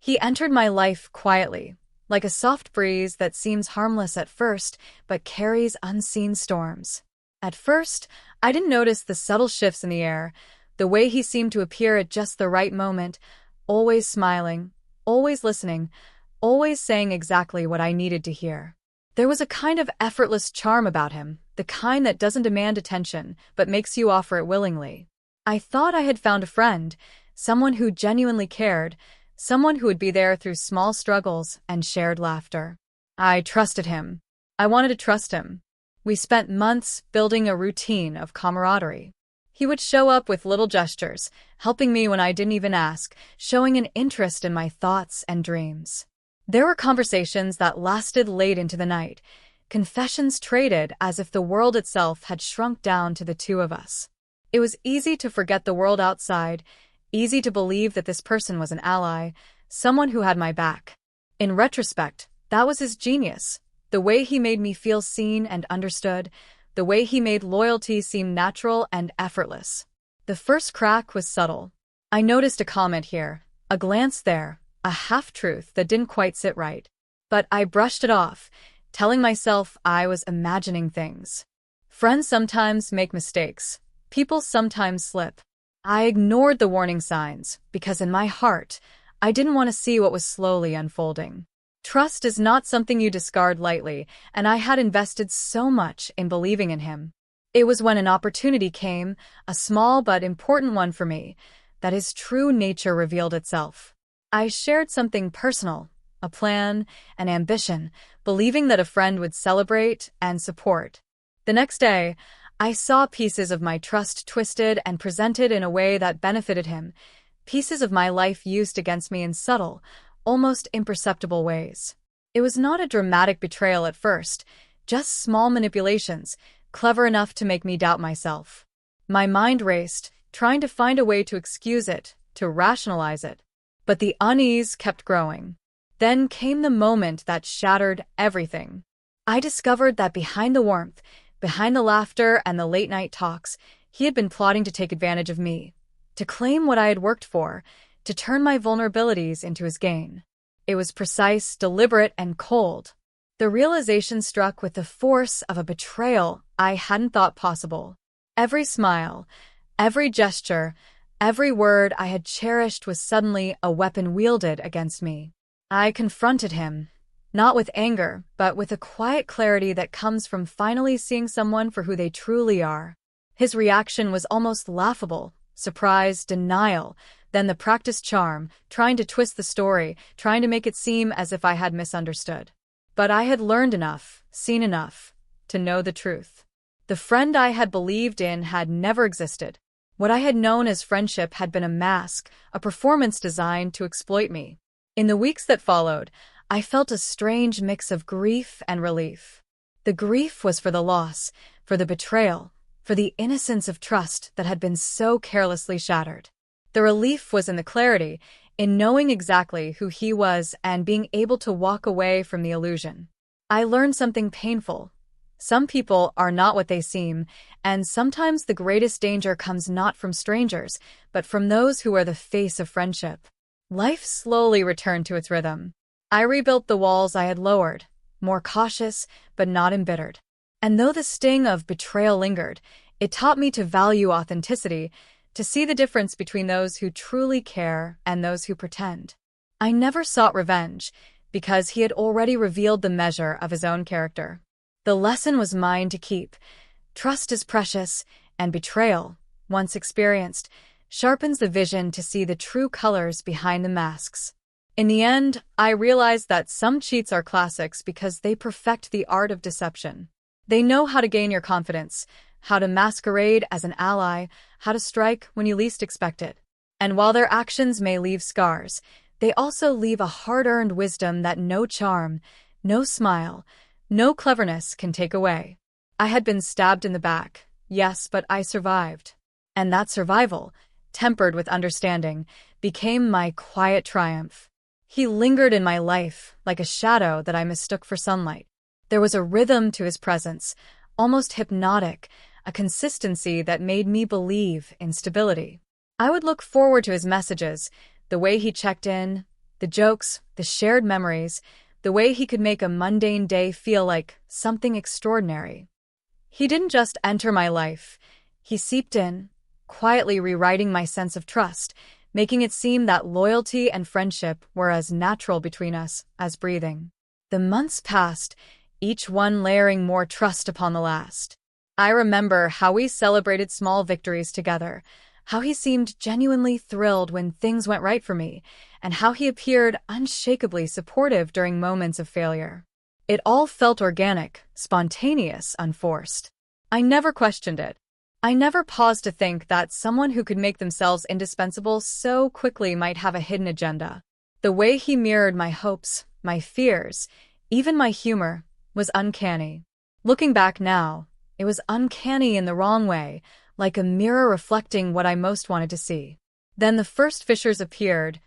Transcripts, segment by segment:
He entered my life quietly, like a soft breeze that seems harmless at first but carries unseen storms. At first, I didn't notice the subtle shifts in the air, the way he seemed to appear at just the right moment, always smiling, always listening, always saying exactly what I needed to hear. There was a kind of effortless charm about him, the kind that doesn't demand attention but makes you offer it willingly. I thought I had found a friend, someone who genuinely cared, someone who would be there through small struggles and shared laughter. I trusted him. I wanted to trust him. We spent months building a routine of camaraderie. He would show up with little gestures, helping me when I didn't even ask, showing an interest in my thoughts and dreams. There were conversations that lasted late into the night, confessions traded as if the world itself had shrunk down to the two of us. It was easy to forget the world outside, easy to believe that this person was an ally, someone who had my back. In retrospect, that was his genius, the way he made me feel seen and understood, the way he made loyalty seem natural and effortless. The first crack was subtle. I noticed a comment here, a glance there, a half-truth that didn't quite sit right. But I brushed it off, telling myself I was imagining things. Friends sometimes make mistakes. People sometimes slip. I ignored the warning signs because in my heart, I didn't want to see what was slowly unfolding. Trust is not something you discard lightly, and I had invested so much in believing in him. It was when an opportunity came, a small but important one for me, that his true nature revealed itself. I shared something personal, a plan, an ambition, believing that a friend would celebrate and support. The next day, I saw pieces of my trust twisted and presented in a way that benefited him, pieces of my life used against me in subtle, almost imperceptible ways. It was not a dramatic betrayal at first, just small manipulations, clever enough to make me doubt myself. My mind raced, trying to find a way to excuse it, to rationalize it. But the unease kept growing. Then came the moment that shattered everything. I discovered that behind the warmth, behind the laughter and the late-night talks, he had been plotting to take advantage of me, to claim what I had worked for, to turn my vulnerabilities into his gain. It was precise, deliberate, and cold. The realization struck with the force of a betrayal I hadn't thought possible. Every smile, every gesture, every word I had cherished was suddenly a weapon wielded against me. I confronted him, not with anger, but with a quiet clarity that comes from finally seeing someone for who they truly are. His reaction was almost laughable, surprise, denial, then the practiced charm, trying to twist the story, trying to make it seem as if I had misunderstood. But I had learned enough, seen enough, to know the truth. The friend I had believed in had never existed. What I had known as friendship had been a mask, a performance designed to exploit me. In the weeks that followed, I felt a strange mix of grief and relief. The grief was for the loss, for the betrayal, for the innocence of trust that had been so carelessly shattered. The relief was in the clarity, in knowing exactly who he was and being able to walk away from the illusion. I learned something painful. Some people are not what they seem, and sometimes the greatest danger comes not from strangers, but from those who are the face of friendship. Life slowly returned to its rhythm. I rebuilt the walls I had lowered, more cautious, but not embittered. And though the sting of betrayal lingered, it taught me to value authenticity, to see the difference between those who truly care and those who pretend. I never sought revenge, because he had already revealed the measure of his own character. The lesson was mine to keep. Trust is precious, and betrayal, once experienced, sharpens the vision to see the true colors behind the masks. In the end, I realized that some cheats are classics because they perfect the art of deception. They know how to gain your confidence, how to masquerade as an ally, how to strike when you least expect it. And while their actions may leave scars, they also leave a hard-earned wisdom that no charm, no smile, no cleverness can take away. I had been stabbed in the back, yes, but I survived. And that survival, tempered with understanding, became my quiet triumph. He lingered in my life like a shadow that I mistook for sunlight. There was a rhythm to his presence, almost hypnotic, a consistency that made me believe in stability. I would look forward to his messages, the way he checked in, The jokes, the shared memories, the way he could make a mundane day feel like something extraordinary. He didn't just enter my life. He seeped in, quietly rewriting my sense of trust, making it seem that loyalty and friendship were as natural between us as breathing. The months passed, each one layering more trust upon the last. I remember how we celebrated small victories together, how he seemed genuinely thrilled when things went right for me, and how he appeared unshakably supportive during moments of failure. It all felt organic, spontaneous, unforced. I never questioned it. I never paused to think that someone who could make themselves indispensable so quickly might have a hidden agenda. The way he mirrored my hopes, my fears, even my humor, was uncanny. Looking back now, it was uncanny in the wrong way, like a mirror reflecting what I most wanted to see. Then the first fissures appeared,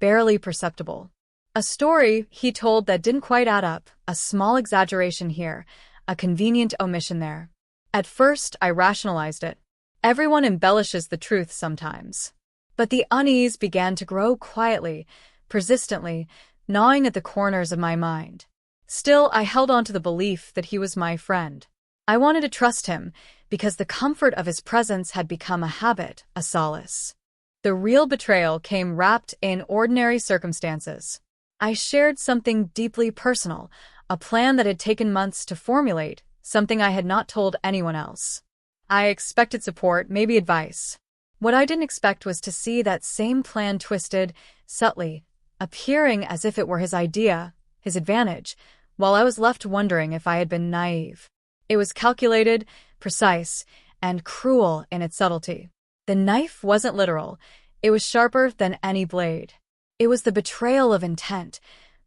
barely perceptible. A story he told that didn't quite add up, a small exaggeration here, a convenient omission there. At first, I rationalized it. Everyone embellishes the truth sometimes. But the unease began to grow quietly, persistently, gnawing at the corners of my mind. Still, I held on to the belief that he was my friend. I wanted to trust him, because the comfort of his presence had become a habit, a solace. The real betrayal came wrapped in ordinary circumstances. I shared something deeply personal, a plan that had taken months to formulate, something I had not told anyone else. I expected support, maybe advice. What I didn't expect was to see that same plan twisted, subtly, appearing as if it were his idea, his advantage, while I was left wondering if I had been naive. It was calculated, precise, and cruel in its subtlety. The knife wasn't literal. It was sharper than any blade. It was the betrayal of intent,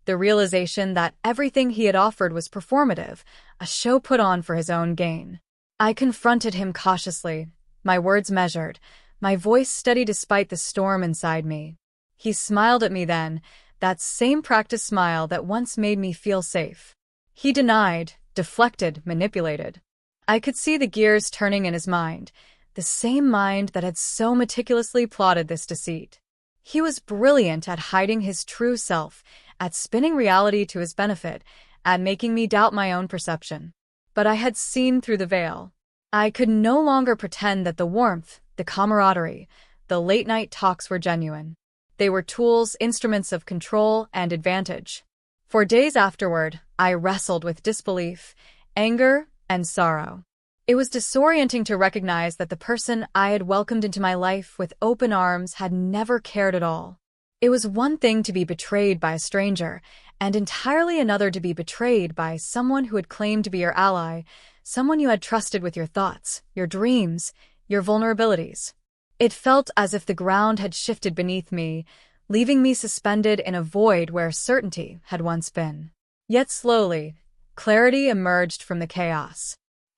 the realization that everything he had offered was performative, a show put on for his own gain. I confronted him cautiously, my words measured, my voice steady despite the storm inside me. He smiled at me then, that same practiced smile that once made me feel safe. He denied, deflected, manipulated. I could see the gears turning in his mind, the same mind that had so meticulously plotted this deceit. He was brilliant at hiding his true self, at spinning reality to his benefit, at making me doubt my own perception. But I had seen through the veil. I could no longer pretend that the warmth, the camaraderie, the late-night talks were genuine. They were tools, instruments of control and advantage. For days afterward, I wrestled with disbelief, anger, and sorrow. It was disorienting to recognize that the person I had welcomed into my life with open arms had never cared at all. It was one thing to be betrayed by a stranger, and entirely another to be betrayed by someone who had claimed to be your ally, someone you had trusted with your thoughts, your dreams, your vulnerabilities. It felt as if the ground had shifted beneath me, leaving me suspended in a void where certainty had once been. Yet slowly, clarity emerged from the chaos.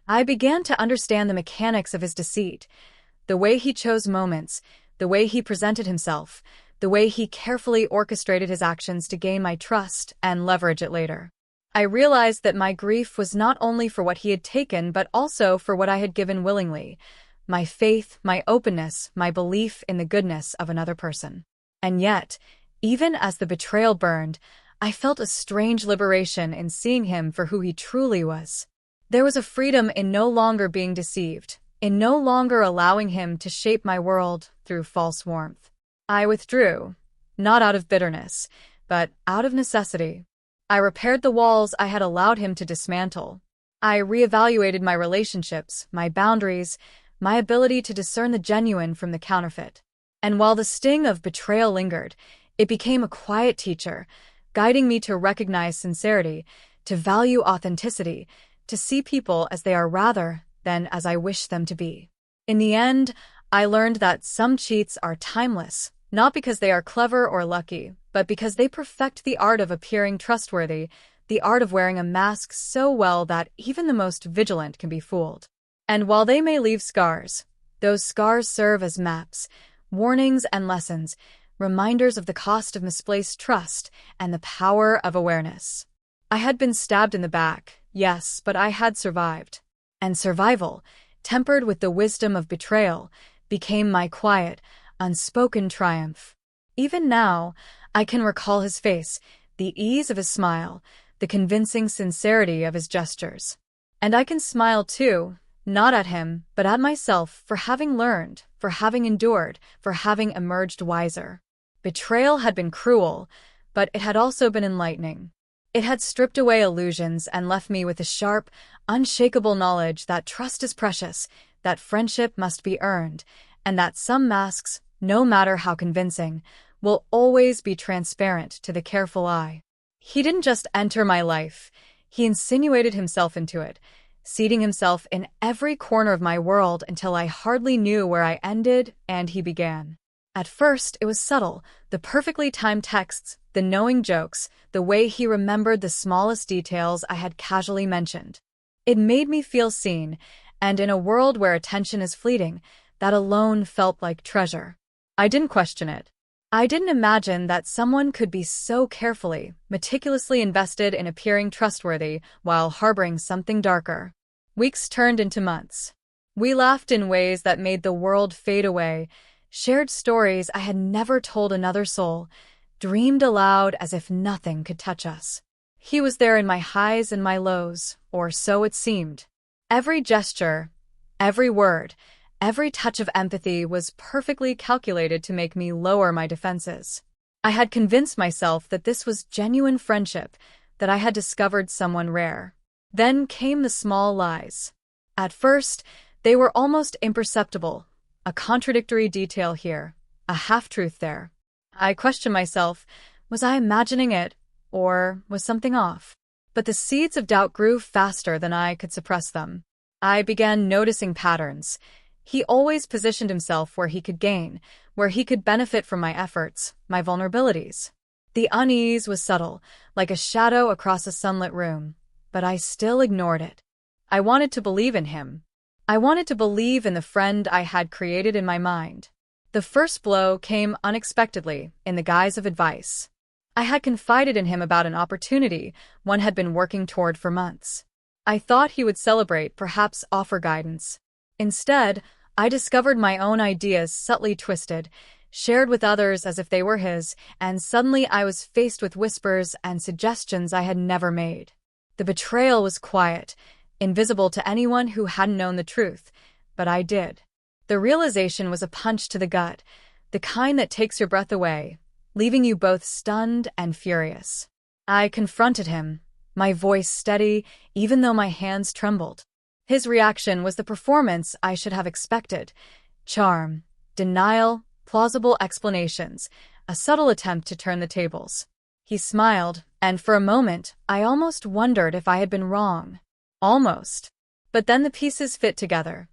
I began to understand the mechanics of his deceit, the way he chose moments, the way he presented himself, the way he carefully orchestrated his actions to gain my trust and leverage it later. I realized that my grief was not only for what he had taken, but also for what I had given willingly, my faith, my openness, my belief in the goodness of another person. And yet, even as the betrayal burned, I felt a strange liberation in seeing him for who he truly was. There was a freedom in no longer being deceived, in no longer allowing him to shape my world through false warmth. I withdrew, not out of bitterness, but out of necessity. I repaired the walls I had allowed him to dismantle. I reevaluated my relationships, my boundaries, my ability to discern the genuine from the counterfeit. And while the sting of betrayal lingered, it became a quiet teacher, guiding me to recognize sincerity, to value authenticity, to see people as they are rather than as I wish them to be. In the end, I learned that some cheats are timeless, not because they are clever or lucky, but because they perfect the art of appearing trustworthy, the art of wearing a mask so well that even the most vigilant can be fooled. And while they may leave scars, those scars serve as maps, warnings and lessons, reminders of the cost of misplaced trust and the power of awareness. I had been stabbed in the back, yes, but I had survived. And survival, tempered with the wisdom of betrayal, became my quiet, unspoken triumph. Even now, I can recall his face, the ease of his smile, the convincing sincerity of his gestures. And I can smile too, not at him, but at myself for having learned, for having endured, for having emerged wiser. Betrayal had been cruel, but it had also been enlightening. It had stripped away illusions and left me with the sharp, unshakable knowledge that trust is precious, that friendship must be earned, and that some masks, no matter how convincing, will always be transparent to the careful eye. He didn't just enter my life, he insinuated himself into it, seating himself in every corner of my world until I hardly knew where I ended and he began. At first, it was subtle, the perfectly timed texts, the knowing jokes, the way he remembered the smallest details I had casually mentioned. It made me feel seen, and in a world where attention is fleeting, that alone felt like treasure. I didn't question it. I didn't imagine that someone could be so carefully, meticulously invested in appearing trustworthy while harboring something darker. Weeks turned into months. We laughed in ways that made the world fade away, shared stories I had never told another soul, dreamed aloud as if nothing could touch us. He was there in my highs and my lows, or so it seemed. Every gesture, every word, every touch of empathy was perfectly calculated to make me lower my defenses. I had convinced myself that this was genuine friendship, that I had discovered someone rare. Then came the small lies. At first, they were almost imperceptible, a contradictory detail here, a half-truth there. I questioned myself, was I imagining it, or was something off? But the seeds of doubt grew faster than I could suppress them. I began noticing patterns. He always positioned himself where he could gain, where he could benefit from my efforts, my vulnerabilities. The unease was subtle, like a shadow across a sunlit room, but I still ignored it. I wanted to believe in him. I wanted to believe in the friend I had created in my mind. The first blow came unexpectedly, in the guise of advice. I had confided in him about an opportunity one had been working toward for months. I thought he would celebrate, perhaps offer guidance. Instead, I discovered my own ideas subtly twisted, shared with others as if they were his, and suddenly I was faced with whispers and suggestions I had never made. The betrayal was quiet, invisible to anyone who hadn't known the truth, but I did. The realization was a punch to the gut, the kind that takes your breath away, leaving you both stunned and furious. I confronted him, my voice steady, even though my hands trembled. His reaction was the performance I should have expected. Charm, denial, plausible explanations, a subtle attempt to turn the tables. He smiled, and for a moment, I almost wondered if I had been wrong. Almost. But then the pieces fit together.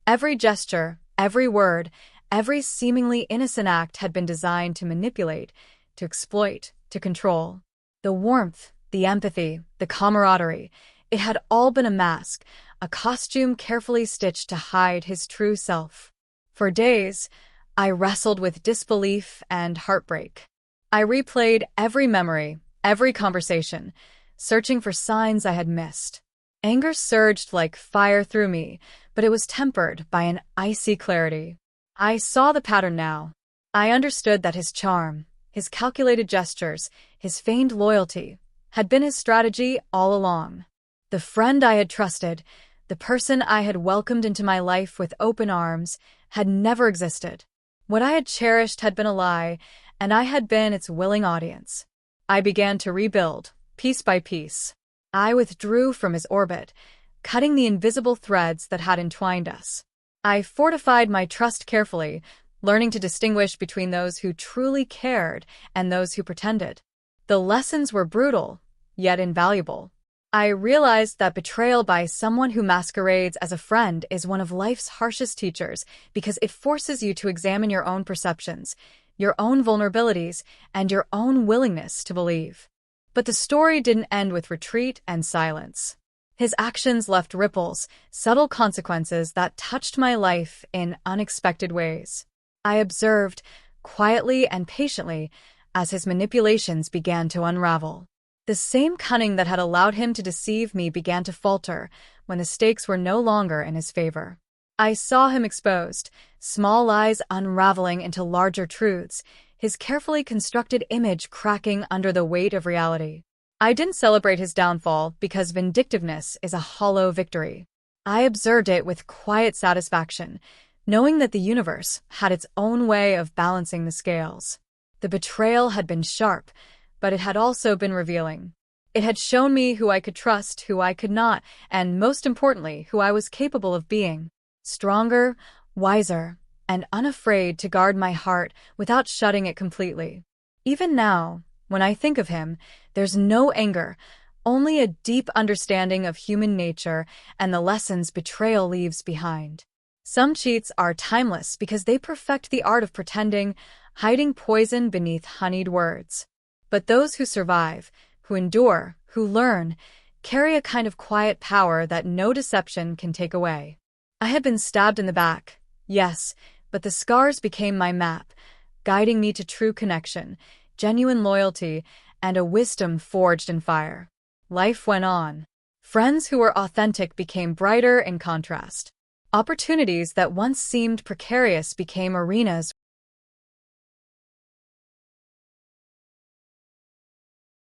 Every gesture, every word, every seemingly innocent act had been designed to manipulate, to exploit, to control. The warmth, the empathy, the camaraderie, it had all been a mask, a costume carefully stitched to hide his true self. For days, I wrestled with disbelief and heartbreak. I replayed every memory, every conversation, searching for signs I had missed. Anger surged like fire through me, but it was tempered by an icy clarity. I saw the pattern now. I understood that his charm, his calculated gestures, his feigned loyalty, had been his strategy all along. The friend I had trusted, the person I had welcomed into my life with open arms, had never existed. What I had cherished had been a lie, and I had been its willing audience. I began to rebuild, piece by piece. I withdrew from his orbit, cutting the invisible threads that had entwined us. I fortified my trust carefully, learning to distinguish between those who truly cared and those who pretended. The lessons were brutal, yet invaluable. I realized that betrayal by someone who masquerades as a friend is one of life's harshest teachers because it forces you to examine your own perceptions, your own vulnerabilities, and your own willingness to believe. But the story didn't end with retreat and silence. His actions left ripples, subtle consequences that touched my life in unexpected ways. I observed, quietly and patiently, as his manipulations began to unravel. The same cunning that had allowed him to deceive me began to falter when the stakes were no longer in his favor. I saw him exposed, small lies unraveling into larger truths, his carefully constructed image cracking under the weight of reality. I didn't celebrate his downfall because vindictiveness is a hollow victory. I observed it with quiet satisfaction, knowing that the universe had its own way of balancing the scales. The betrayal had been sharp, but it had also been revealing. It had shown me who I could trust, who I could not, and most importantly, who I was capable of being. Stronger, wiser, and unafraid to guard my heart without shutting it completely. Even now, when I think of him, there's no anger, only a deep understanding of human nature and the lessons betrayal leaves behind. Some cheats are timeless because they perfect the art of pretending, hiding poison beneath honeyed words. But those who survive, who endure, who learn, carry a kind of quiet power that no deception can take away. I had been stabbed in the back, yes, but the scars became my map, guiding me to true connection, genuine loyalty, and a wisdom forged in fire. Life went on. Friends who were authentic became brighter in contrast. Opportunities that once seemed precarious became arenas